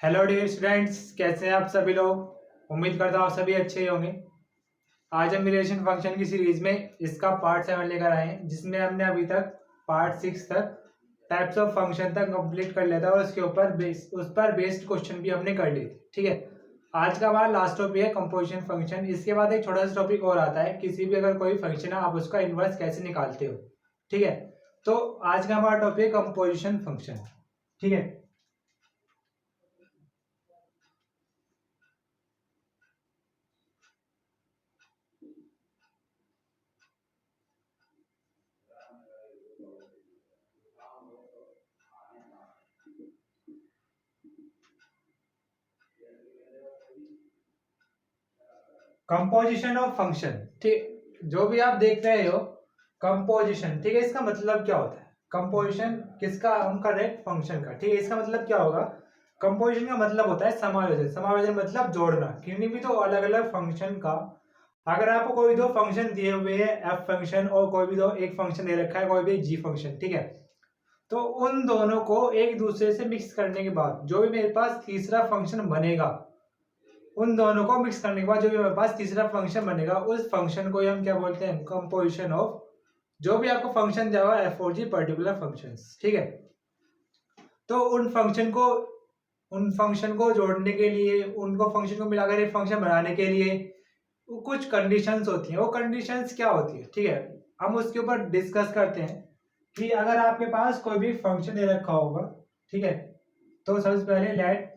Hello dear students, कैसे हैं आप सभी लोग। उम्मीद करता हूँ आप सभी अच्छे ही होंगे। आज हम रिलेशन फंक्शन की सीरीज में इसका पार्ट 7 लेकर आए हैं, जिसमें हमने अभी तक पार्ट 6 तक टाइप्स ऑफ फंक्शन तक कंप्लीट कर लिया था और उसके ऊपर उस पर बेस्ड क्वेश्चन भी हमने कर लिए थे। ठीक है, आज का हमारा लास्ट टॉपिक है कंपोजिशन फंक्शन। इसके बाद एक छोटा सा टॉपिक और आता है, किसी भी अगर कोई फंक्शन है आप उसका इनवर्स कैसे निकालते हो। ठीक है, तो आज का हमारा टॉपिक है कंपोजिशन फंक्शन। ठीक है, कंपोजिशन ऑफ फंक्शन। ठीक, जो भी आप देख रहे हो कंपोजिशन, ठीक है, इसका मतलब क्या होता है। कंपोजिशन किसका हम कर रहे हैं, फंक्शन का। ठीक है, इसका मतलब क्या होगा। कंपोजिशन का मतलब होता है समायोजन। समायोजन मतलब जोड़ना किन्हीं भी दो अलग अलग फंक्शन का। अगर आपको कोई दो फंक्शन दिए हुए हैं, एफ फंक्शन और कोई भी दो एक फंक्शन दे रखा है, कोई भी जी फंक्शन, ठीक है, तो उन दोनों को एक दूसरे से मिक्स करने के बाद जो भी मेरे पास तीसरा फंक्शन बनेगा, उन दोनों को मिक्स करने के बाद जो भी हमारे पास तीसरा फंक्शन बनेगा, उस फंक्शन को हम क्या बोलते हैं, कंपोजिशन ऑफ। जो भी आपको फंक्शन दिया हुआ एफ और जी पर्टिकुलर फंक्शंस। ठीक है, तो उन फंक्शन को जोड़ने के लिए, उनको फंक्शन को मिलाकर एक फंक्शन बनाने के लिए कुछ कंडीशंस होती हैं। वो कंडीशंस क्या होती है, ठीक है, हम उसके ऊपर डिस्कस करते हैं। कि अगर आपके पास कोई भी फंक्शन दे रखा होगा, ठीक है, तो सबसे पहले लेट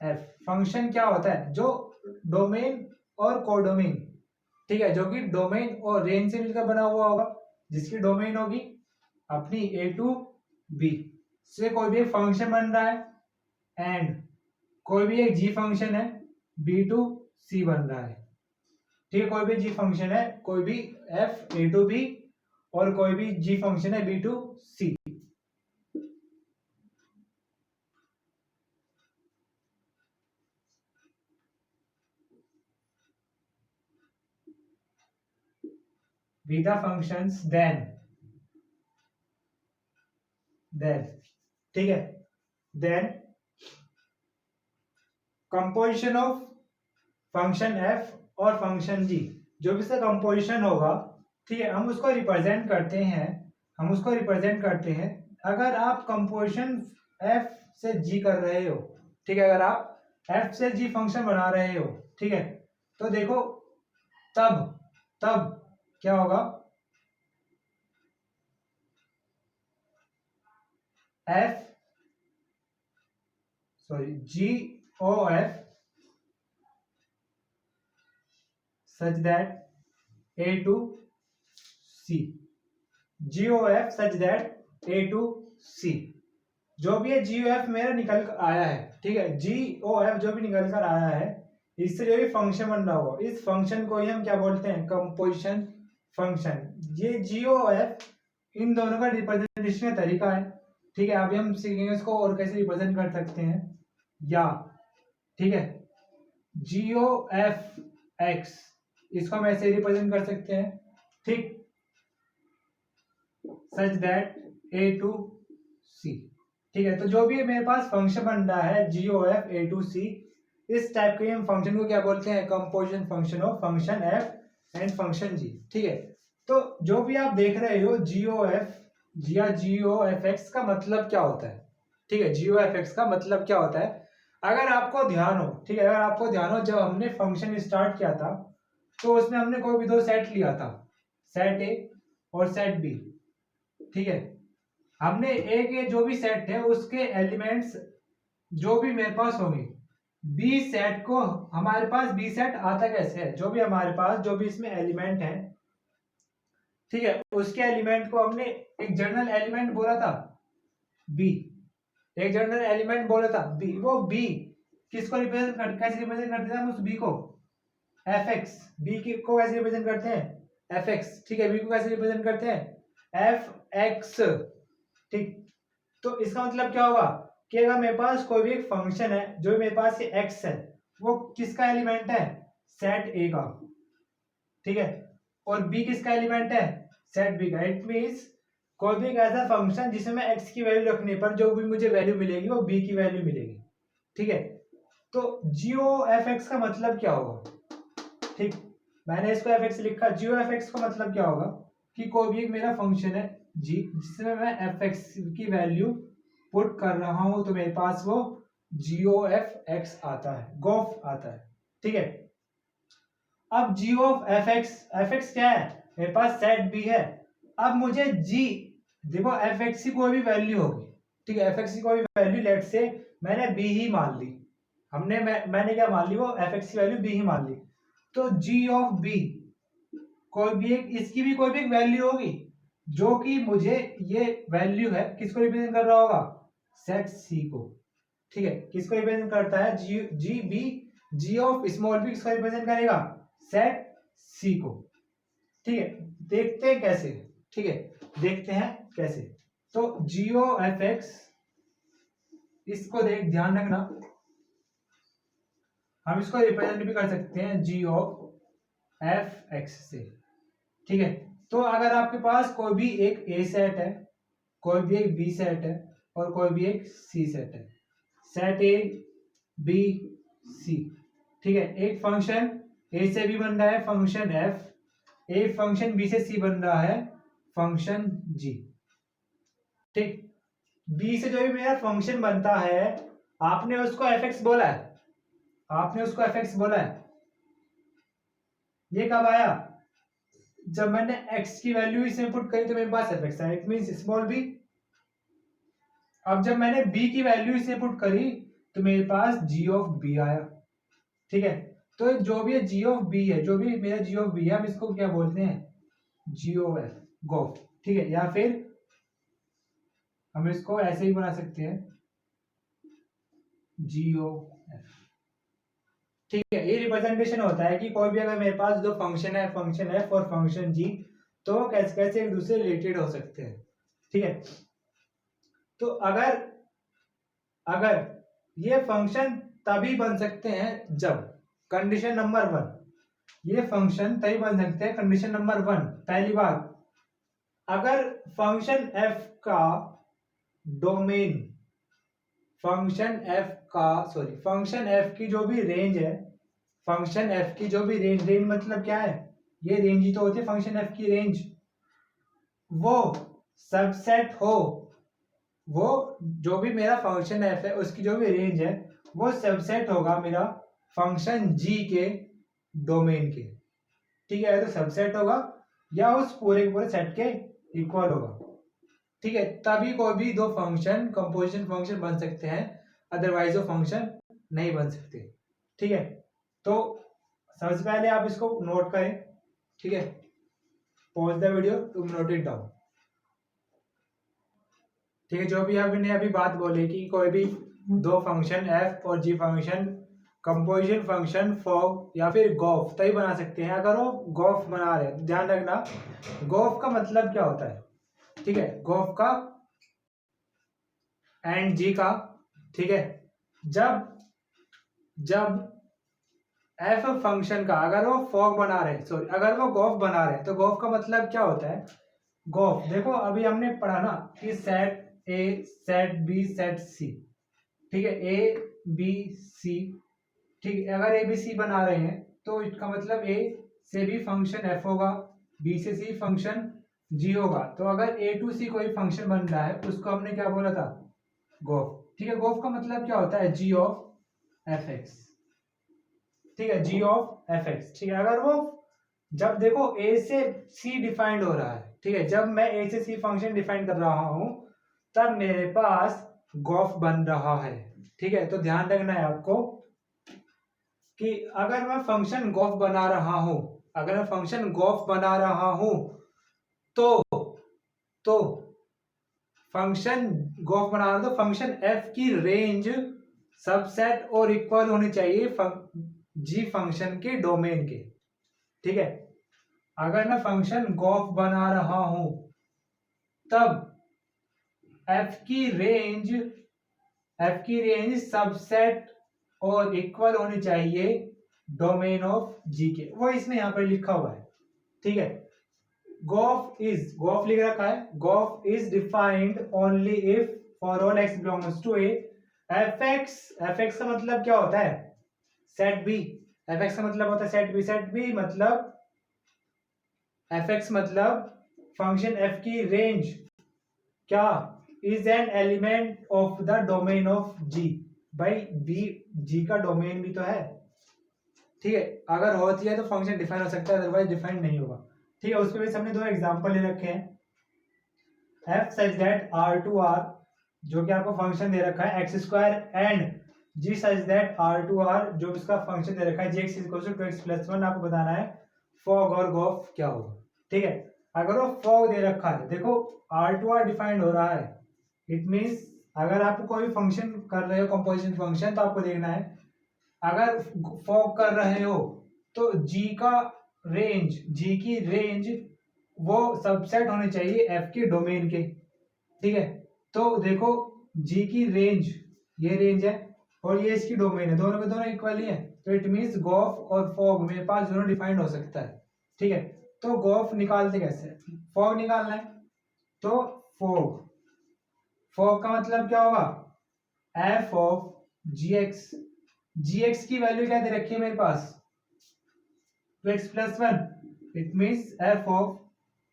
एफ फंक्शन क्या होता है, जो डोमेन और कोडोमेन, ठीक है, जो कि डोमेन और रेंज से मिलकर बना हुआ होगा, जिसकी डोमेन होगी अपनी ए टू बी से कोई भी एक फंक्शन बन रहा है, एंड कोई भी एक जी फंक्शन है बी टू सी बन रहा है। ठीक है, कोई भी जी फंक्शन है, कोई भी एफ ए टू बी और कोई भी जी फंक्शन है B to C. Be the functions then ठीक है, then composition of function F और फंक्शन जी, जो भी इसका कंपोजिशन होगा, ठीक है, हम उसको रिप्रेजेंट करते हैं। अगर आप कंपोजिशन एफ से जी कर रहे हो, ठीक है, अगर आप एफ से जी फंक्शन बना रहे हो, ठीक है, तो देखो तब तब क्या होगा, F G O F such that a to c, GOF such that a to c। जो भी है GOF मेरा निकल कर आया है, ठीक है, GOF जो भी निकल कर आया है, इससे जो भी फंक्शन बन रहा हो, इस फंक्शन को ही हम क्या बोलते हैं, कंपोजिशन फंक्शन। ये GOF इन दोनों का रिप्रेजेंटेशन का तरीका है। ठीक है, अभी हम सीखेंगे इसको और कैसे रिप्रेजेंट कर सकते हैं। या ठीक है, GOF इसको हम ऐसे रिप्रेजेंट कर सकते हैं, ठीक, सच दैट ए टू सी। ठीक है, तो जो भी मेरे पास फंक्शन बन रहा है GOF ए टू सी, इस टाइप के हम फंक्शन को क्या बोलते हैं, composition function of function f and function g. ठीक है, तो जो भी आप देख रहे हो GOF या GOFX का मतलब क्या होता है। ठीक है, GOFX का मतलब क्या होता है, अगर आपको ध्यान हो, ठीक है, अगर आपको ध्यान हो, जब हमने फंक्शन स्टार्ट किया था तो उसमें हमने कोई भी दो सेट लिया था, सेट ए और सेट बी। ठीक है, हमने ए के जो भी सेट थे उसके एलिमेंट्स जो भी मेरे पास होंगे, बी सेट को, हमारे पास बी सेट आता कैसे है, जो भी हमारे पास जो भी इसमें एलिमेंट है, ठीक है, उसके एलिमेंट को हमने एक जनरल एलिमेंट बोला था बी, एक जनरल एलिमेंट बोला था बी। वो बी किसको रिप्रेजेंट कर, कैसे रिप्रेजेंट करते हैं हम उस बी को, एफ एक्स। बी को कैसे रिप्रेजेंट करते हैं, एफ एक्स। ठीक है, बी को कैसे रिप्रेजेंट करते हैं, एफ एक्स। ठीक, तो इसका मतलब क्या होगा कि अगर मेरे पास कोई भी एक फंक्शन है, जो मेरे पास ये एक्स है, वो किसका एलिमेंट है, सेट ए का। ठीक है, और बी किसका एलिमेंट है, सेट बी का। इट मींस कोई भी एक ऐसा फंक्शन जिसमें मैं एक्स की वैल्यू रखने पर जो भी मुझे वैल्यू मिलेगी वो बी की वैल्यू मिलेगी। ठीक है। तो GOF(x) का मतलब क्या होगा? ठीक, मैंने इसको fx लिखा। GOF(x) का मतलब क्या होगा कि कोई भी एक मेरा फंक्शन है g जिसमें मैं fx की वैल्यू पुट कर रहा हूं, तो मेरे पास वो GOF(x) आता है, गोफ आता है। ठीक है। अब GOF(fx) क्या है? मेरे पास सेट b है। अब मुझे g, देखो fx की कोई भी वैल्यू होगी, ठीक है, fx की कोई भी वैल्यू, लेट से मैंने b ही मान ली, मैंने क्या मान ली, वो fx की वैल्यू b ही मान ली। तो g(b) कोई भी एक, इसकी भी कोई भी एक वैल्यू होगी, जो कि मुझे ये वैल्यू है, किसको रिप्रेजेंट कर रहा होगा? सेट c को। ठीक है, किसको रिप्रेजेंट करता है? g(b) किसको रिप्रेजेंट करेगा? सेट c को। ठीक है, देखते हैं कैसे। ठीक है, देखते हैं कैसे। तो GOF(x), इसको ध्यान रखना, हम इसको रिप्रेजेंट भी कर सकते हैं GOF(x) से। ठीक है, तो अगर आपके पास कोई भी एक A सेट है, कोई भी एक B सेट है और कोई भी एक C सेट है, सेट A B C, ठीक है, एक फंक्शन A से B बन रहा है फंक्शन f, एक फंक्शन B से C बन रहा है फंक्शन g। ठीक, B से जो भी मेरा फंक्शन बनता है, आपने उसको fx बोला है, आपने उसको fx बोला है। ये कब आया? जब मैंने x की वैल्यू इसमें पुट करी तो मेरे पास fx आया, इट मींस स्मॉल b। अब जब मैंने b की वैल्यू इसमें पुट करी तो मेरे पास g(b) आया। ठीक है, तो जो भी g(b) है, जो भी मेरा g(b) है, हम इसको क्या बोलते हैं? GOF, गोफ। ठीक है, या फिर हम इसको ऐसे ही बना सकते हैं, GOF। ठीक है, ये रिप्रेजेंटेशन होता है कि कोई भी अगर मेरे पास दो फंक्शन है, फंक्शन f और फंक्शन g, तो कैसे कैसे एक दूसरे रिलेटेड हो सकते हैं। ठीक है, तो अगर अगर ये फंक्शन तभी बन सकते हैं जब कंडीशन नंबर 1, ये फंक्शन तभी बन सकते हैं कंडीशन नंबर 1। पहली बात, अगर फंक्शन f का डोमेन, फंक्शन f की जो भी रेंज है, फंक्शन f की जो भी रेंज मतलब क्या है? ये रेंज ही तो होती है फंक्शन f की रेंज, वो सबसेट हो, वो जो भी मेरा फंक्शन f है उसकी जो भी रेंज है वो सबसेट होगा मेरा फंक्शन g के डोमेन के। ठीक है, तो सबसेट होगा या उस पूरे सेट के इक्वल होगा। ठीक है, तभी कोई भी दो फंक्शन कंपोजिशन फंक्शन बन सकते हैं, अदरवाइज वो फंक्शन नहीं बन सकते। ठीक है, तो सबसे पहले आप इसको नोट करें। ठीक है, pause the video to note it down. ठीक है, जो भी आपने अभी बात बोली कि कोई भी दो फंक्शन f और g function composition function form या फिर गोफ तभी बना सकते हैं अगर वो गोफ बना रहे हैं। ध्यान रखना, गोफ का मतलब क्या होता है? ठीक है, गोफ का एंड जी का। ठीक है, जब एफ फंक्शन का अगर वो फॉग बना रहे, सॉरी, अगर वो गोफ बना रहे, तो गोफ का मतलब क्या होता है? गोफ, देखो अभी हमने पढ़ा ना कि set A, set B, set C. ठीक है, ए बी सी। ठीक है, अगर ए बी सी बना रहे हैं तो इसका मतलब ए से भी फंक्शन एफ होगा, बी से सी फंक्शन जी होगा। तो अगर ए टू सी कोई फंक्शन बन रहा है तो उसको हमने क्या बोला था? गोफ। ठीक है, गोफ का मतलब क्या होता है? GOF(x). ठीक है, GOF(x). ठीक है, अगर वो, जब देखो ए से सी डिफाइंड हो रहा है, ठीक है, जब मैं ए से सी फंक्शन डिफाइन कर रहा हूं तब मेरे पास गोफ बन रहा है। ठीक है, तो ध्यान रखना है आपको कि अगर मैं फंक्शन गोफ बना रहा हूं, अगर मैं फंक्शन गोफ बना रहा हूं तो फंक्शन गोफ बना रहा हूं तो फंक्शन f की रेंज सबसेट और इक्वल होनी चाहिए g फंक्शन के डोमेन के। ठीक है, अगर मैं फंक्शन गोफ बना रहा हूं तब f की रेंज सबसेट और इक्वल होनी चाहिए डोमेन ऑफ g के, वो इसमें यहां पर लिखा हुआ है। ठीक है, गोफ लिख रखा है, gof is defined only if for all x belongs to a F X का मतलब क्या होता है, सेट बी। एफ एक्स का मतलब होता है सेट बी मतलब एफ एक्स मतलब फंक्शन एफ की रेंज क्या, is an element of the domain of g. भाई बी जी का डोमेन भी तो है, ठीक है, अगर होती है तो फंक्शन डिफाइन हो सकता है, अदरवाइज डिफाइन नहीं होगा। ठीक है, उसके बीच हमने दो एग्जांपल ले रखे हैं, F such that R to R, जो कि आपको फंक्शन दे रखा है X square, and G such that R to R, जो उसका फंक्शन दे रखा है जी एक्स इक्वल टू 2x+1। आपको बताना है फॉग और गॉफ क्या होगा। ठीक है, अगर वो फॉग दे रखा है, देखो आर टू आर डिफाइंड हो रहा है, इट मीन्स अगर आप कोई फंक्शन कर रहे हो कंपोजिशन फंक्शन, तो आपको देखना है अगर फॉग कर रहे हो तो जी का रेंज, जी की रेंज वो सबसेट होनी चाहिए एफ के डोमेन के। ठीक है, तो देखो जी की रेंज, ये रेंज है और ये इसकी डोमेन है, दोनों के दोनों इक्वल ही है, तो इट मींस गॉफ और फॉग मेरे पास दोनों डिफाइंड हो सकता है। ठीक है, तो गॉफ निकालते कैसे, फॉग निकालना है तो फॉग, फॉग का मतलब क्या होगा, F of G X, G X की वैल्यू क्या दे रखी है मेरे पास 2x+1, it means F of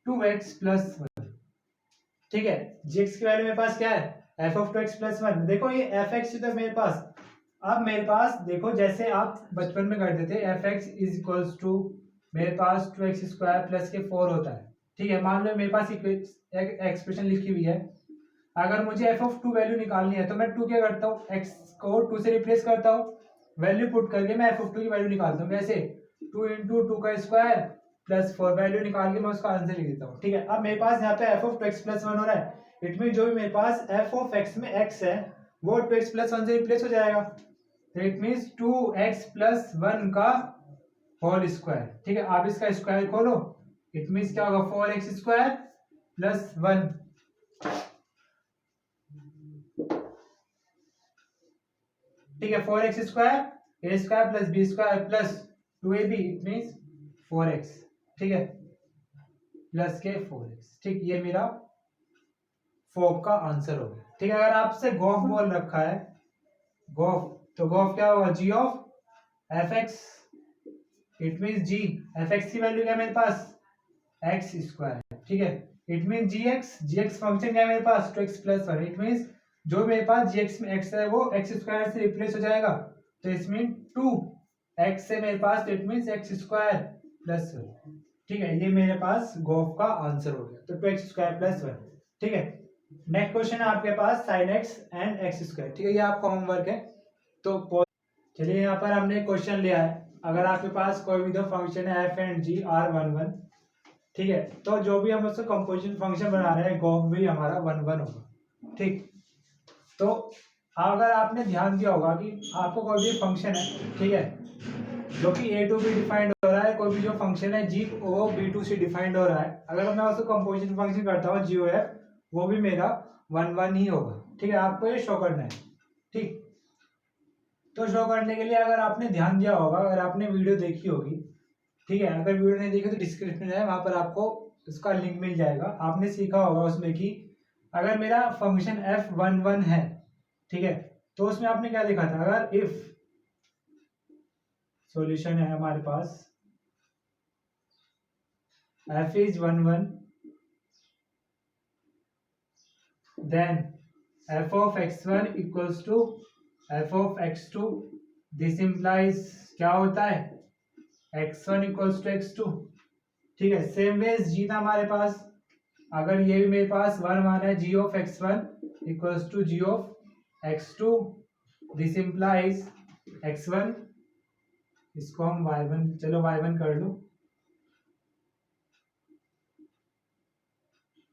2x+1। ठीक है, gx की वैल्यू मेरे पास क्या है f ऑफ 2x+1। देखो ये fx तो मेरे पास, अब मेरे पास देखो जैसे आप बचपन में करते थे fx इज इक्वल्स टू मेरे पास 2x² प्लस के 4 होता है। ठीक है, मान लो मेरे पास एक एक्सप्रेशन लिखी हुई है, अगर मुझे f ऑफ 2 वैल्यू निकालनी है तो मैं 2 क्या करता हूँ, x को 2 से रिप्लेस करता हूँ, वैल्यू पुट करके मैं f ऑफ 2 की वैल्यू निकालता हूँ, कैसे 2 इंटू 2 का स्क्वायर प्लस 4, वैल्यू निकाल के मैं उसका आंसर लिख देता हूँ। ठीक है, अब मेरे पास यहाँ पे f ऑफ 2x+1 हो रहा है, इट मीन जो भी मेरे पास f ऑफ x में x है वो 2x+1 से रिप्लेस हो जाएगा, तो इट मीन्स 2x+1 का होल स्क्वायर। ठीक है, आप इसका स्क्वायर खोलो, इट मीन्स क्या होगा 4x² प्लस 1। ठीक है, 4x² a² plus b² plus 2ab, it means 4x। ठीक है, प्लस के 4x। ठीक, ये मेरा फॉग का आंसर हो गया। ठीक है, अगर आपसे गॉफ बोल रखा है गॉफ, तो गॉफ क्या होगा g of f x, it mean g f x की वैल्यू क्या है मेरे पास x²। ठीक है, it mean g x function क्या है मेरे पास 2x+1, इट मीन जो मेरे पास जी एक्स में x है वो x² से रिप्लेस हो जाएगा, तो इसमें 2x से मेरे पास, इट मीन x² प्लस 1। ठीक है, ये मेरे पास गॉफ का आंसर हो गया, तो 2x² प्लस 1। ठीक है, नेक्स्ट क्वेश्चन है आपके पास sin x एंड x²। ठीक है, ये आपका होमवर्क है। तो चलिए यहाँ पर हमने क्वेश्चन लिया है, अगर आपके पास कोई भी दो फंक्शन है f एंड g r11, ठीक है, तो जो भी हम उसको कंपोजिशन फंक्शन बना रहे हैं गॉफ भी हमारा 1 1 होगा। ठीक, तो अगर आपने ध्यान दिया होगा कि आपको कोई भी फंक्शन है, ठीक है, जो कि a टू b डिफाइंड हो रहा है, कोई भी जो फंक्शन है g वो b टू c डिफाइंड हो रहा है, अगर मैं उसको कंपोजिशन फंक्शन करता हूँ g o f, वो भी मेरा 1 1 ही होगा। ठीक है, आपको ये शो करना है। ठीक, तो शो करने के लिए अगर आपने ध्यान दिया होगा, अगर आपने वीडियो देखी होगी, ठीक है, अगर वीडियो नहीं देखी तो डिस्क्रिप्शन है वहां पर आपको इसका लिंक मिल जाएगा। आपने सीखा होगा उसमें कि अगर मेरा फंक्शन f11 है, ठीक है, तो उसमें आपने क्या लिखा था, अगर इफ सॉल्यूशन है हमारे पास f is 1 1, then f of x1 equals to f of x2, this implies क्या होता है x1 इक्वल्स टू x2। ठीक है, सेम वे जी था हमारे पास, अगर ये भी मेरे पास 1 1 है, g of x1 equals to g of x2, this implies x1, इसको हम y1, चलो y1 कर लो,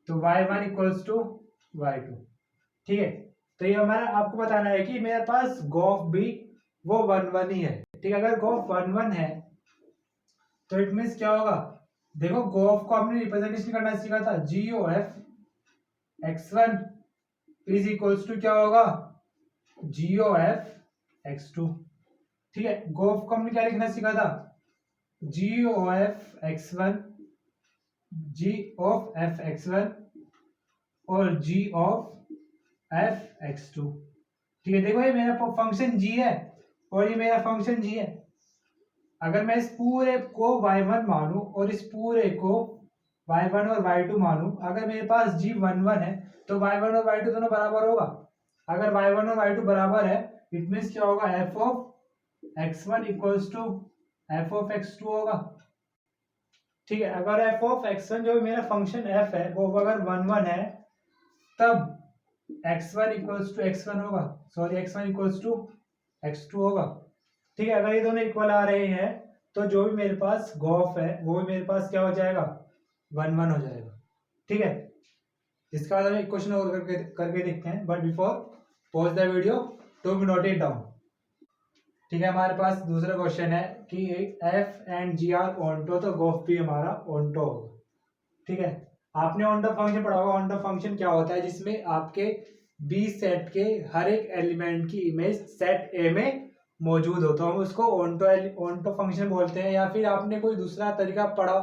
तो y1 इक्वल्स टू y2। ठीक है, तो ये हमारा आपको बताना है कि मेरे पास गॉफ भी वो 1 1 ही है। ठीक है, अगर गॉफ 1 1 है तो इट मीन्स क्या होगा, देखो गॉफ को हमने रिप्रेजेंटेशन करना सीखा था, जी O F x1 is equals to क्या होगा जी ओ एफ x2। ठीक है, गॉफ को हमने क्या लिखना सीखा था, जी O F x1, g of f x1 और जी ऑफ f x2। ठीक है, देखो ये मेरा फंक्शन g है और ये मेरा फंक्शन g है। अगर मैं इस पूरे को y1 मानूं और इस पूरे को y1 और y2 मानूं, अगर मेरे पास g 11 है तो y1 और y2 दोनों बराबर होगा। अगर y1 और y2 बराबर है इट मीन्स क्या होगा, f of x1 equals to f of x2 होगा। ठीक है, अगर f ऑफ x1 जो मेरा फंक्शन f है वो अगर 11 है तब x1 इक्वल्स टू x1 होगा, sorry x1 equals to x2 होगा। ठीक है, अगर ये दोनों इक्वल आ रहे हैं तो जो भी मेरे पास गॉफ है वो भी मेरे पास क्या हो जाएगा, 1 1 हो जाएगा। ठीक है, इसका बाद हम एक क्वेश्चन और करके देखते हैं, but before pause the video to note it down. ठीक है, हमारे पास दूसरा क्वेश्चन है कि F and G are onto, तो गॉफ भी हमारा ऑनटो होगा। ठीक है, आपने ऑनटो फंक्शन पढ़ा होगा। ऑनटो फंक्शन क्या होता है, जिसमें आपके बी सेट के हर एक एलिमेंट की इमेज सेट ए में मौजूद हो, तो हम उसको ऑनटो फंक्शन बोलते हैं। या फिर आपने कोई दूसरा तरीका पढ़ा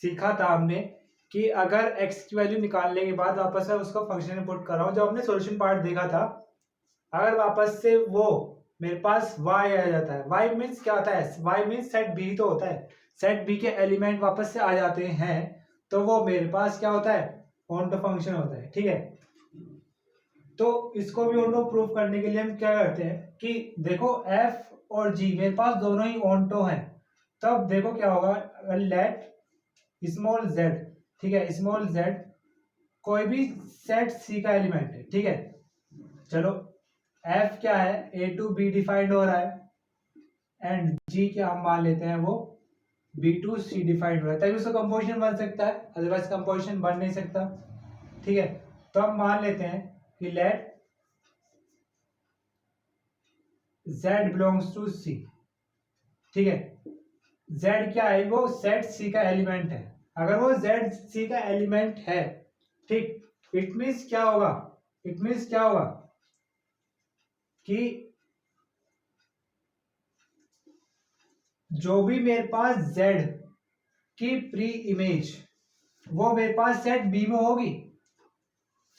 सीखा था हमने कि अगर x की वैल्यू निकालने के बाद वापस से उसको फंक्शन में पुट कर रहा हूँ, जो हमने सॉल्यूशन पार्ट देखा था, अगर वापस से वो मेरे पास y आ जाता है, y मीन्स क्या होता है, y मीन्स सेट b तो होता है, सेट b के एलिमेंट वापस से आ जाते हैं तो वो मेरे पास क्या होता है, ऑनटो फंक्शन होता है। ठीक है, तो इसको भी ऑनटो प्रूव करने के लिए हम क्या करते हैं कि देखो f और g मेरे पास दोनों ही ऑनटो हैं, तब देखो क्या होगा, लेट स्मॉल z, ठीक है, स्मॉल z कोई भी सेट c का एलिमेंट है। ठीक है, चलो f क्या है, a टू b डिफाइंड हो रहा है एंड g क्या हम मान लेते हैं वो b टू c डिफाइंड हो रहा है, तभी उसका कंपोजिशन बन सकता है, अदरवाइज कंपोजिशन बन नहीं सकता। ठीक है, तो हम मान लेते हैं कि let z belongs to c। ठीक है, z क्या है, वो सेट c का एलिमेंट है। अगर वो z c का एलिमेंट है, ठीक, इट मीन्स क्या होगा, इट मीन्स क्या होगा कि जो भी मेरे पास z की प्री इमेज वो मेरे पास सेट b में होगी।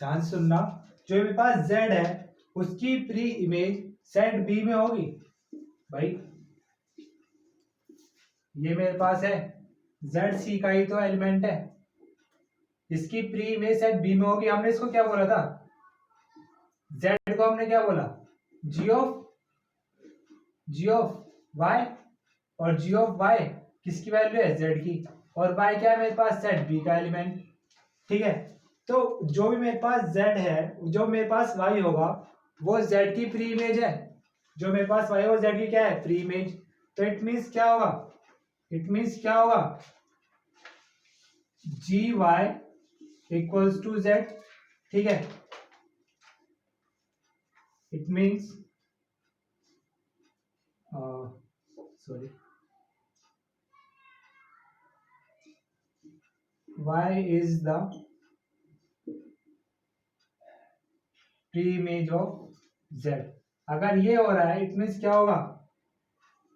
ध्यान सुनना, जो मेरे पास z है उसकी प्री इमेज सेट b में होगी। भाई ये मेरे पास है जेड सी का ही तो एलिमेंट है, इसकी प्री इमेज सेट बी में होगी। हमने इसको क्या बोला था, जेड को हमने क्या बोला, जी ऑफ वाई, और जी ऑफ वाई किसकी वैल्यू है, जेड की, और वाई क्या है मेरे पास, सेट बी का एलिमेंट। ठीक है, तो जो भी मेरे पास जेड है, जो मेरे पास वाई होगा वो जेड की प्री इमेज है, जो मेरे पास वाई है वो जेड की क्या है, प्री इमेज। तो इट मीन्स क्या होगा, इट मीन्स क्या होगा, g Y equals to Z. ठीक है, it means sorry y is the pre image of z। अगर ये हो रहा है इट मीन्स क्या होगा,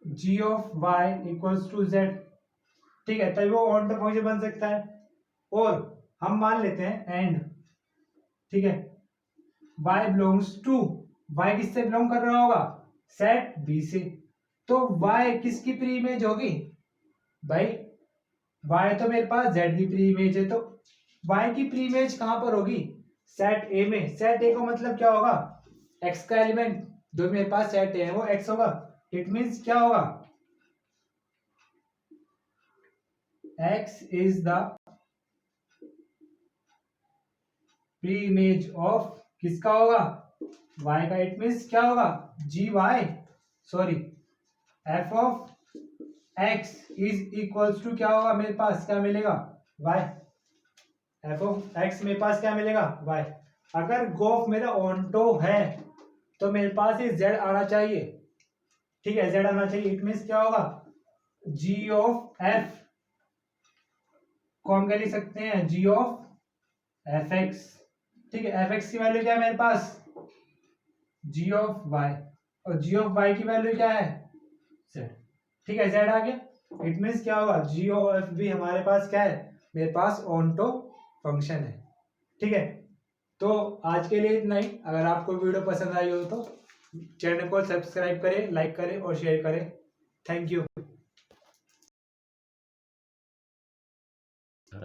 g of y equals to z। ठीक है, तभी वो ऑनटो फंक्शन बन सकता है। और हम मान लेते हैं एंड, ठीक है, y बिलोंग्स टू, y किससे बिलोंग कर रहा होगा, सेट b से, तो y किसकी प्री इमेज होगी, भाई y तो मेरे पास z की प्री इमेज है, तो y की प्री इमेज कहां पर होगी, सेट a में। सेट a का मतलब क्या होगा, x का एलिमेंट जो मेरे पास सेट a है वो x होगा। इट मींस क्या होगा, x is the preimage of किसका होगा, y का। इट मींस क्या होगा, g y sorry f of x is equals to क्या होगा, मेरे पास क्या मिलेगा, y। f ऑफ x मेरे पास क्या मिलेगा, y। अगर गोफ मेरा ऑनटो है तो मेरे पास ये z आना चाहिए। ठीक है, z आना चाहिए। इट मीन्स क्या होगा, g ऑफ f को हम क्या लिख सकते हैं, g ऑफ fx। ठीक है, fx की वैल्यू क्या है मेरे पास, g ऑफ y, और g ऑफ y की वैल्यू क्या है, z। ठीक है, z आ गया। इट मीन्स क्या होगा, g ऑफ f भी हमारे पास क्या है, मेरे पास ऑनटो फंक्शन है। ठीक है, तो आज के लिए इतना ही। अगर आपको वीडियो पसंद आई हो तो चैनल को सब्सक्राइब करें, लाइक करें और शेयर करें। Thank you.